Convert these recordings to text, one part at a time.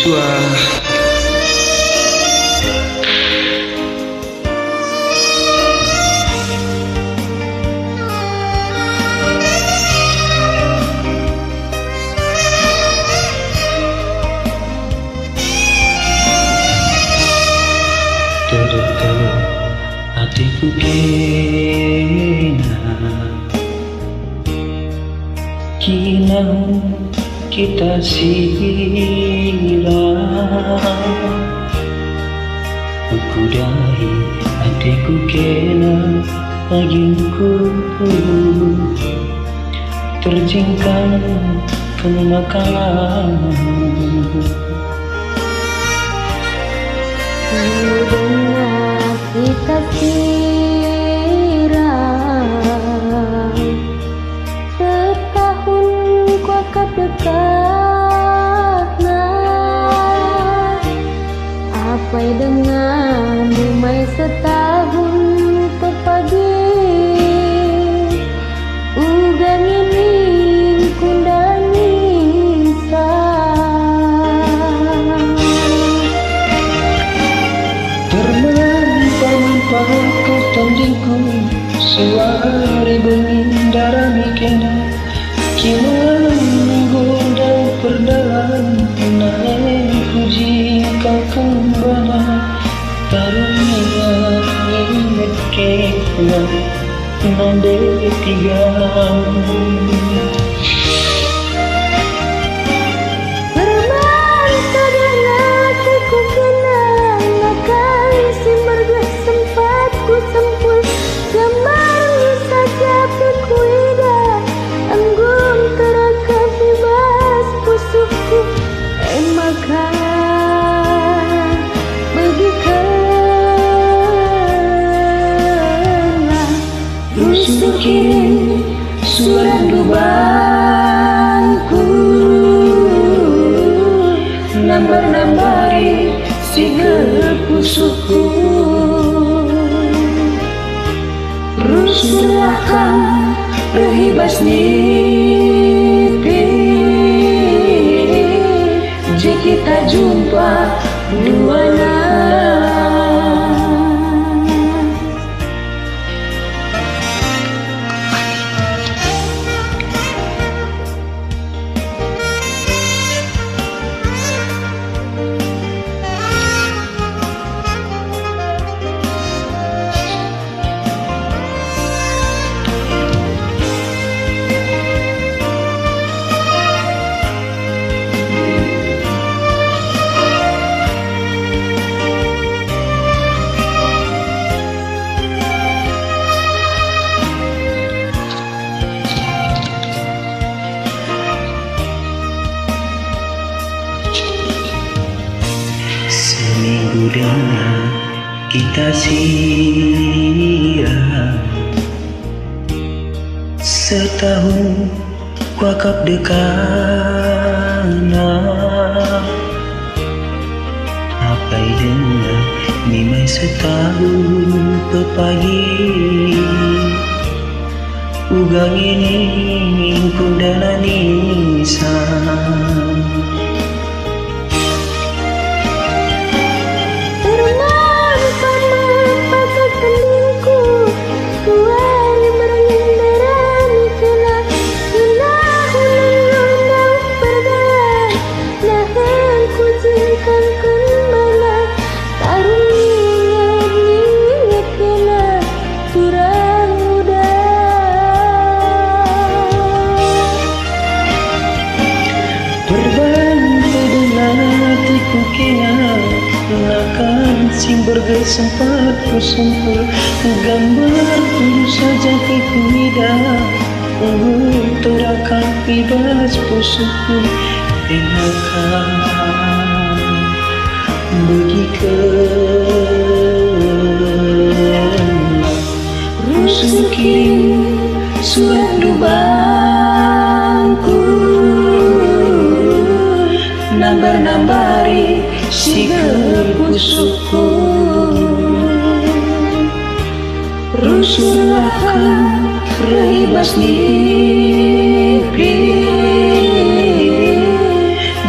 Joshua. Terus hatiku kina kita siram ukudai hatiku kena aginku terjingkang kenakalan dengan kita siram setahun ku akan dekat apa dengan dumai setahun pepagi ugang ini kundalani Pakai tandingku suara bendara mikena kina gondang perdalan naik puji kau kembali taruhnya ingat kena nande tiga kirim surat dubaanku nambari sigar pusukku rusulahkan rehibas nipi jika kita jumpa duana. Seminggu dengan kita siram setahun kuakap dekana apa dengan nimai setahun pepagi ugang ini kundalani sang akan sing bergesempat kusempul gambar dulu saja kekuida terakan bebas pusukku enakan bagi rusuki surat dubaanku nambari sigar pusukku rusulahkan rehibas nipi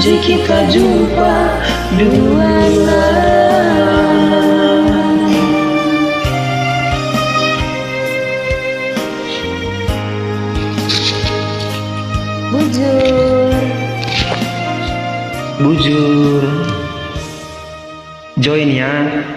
jika kita jumpa duana. Bujur, Bujur, join ya.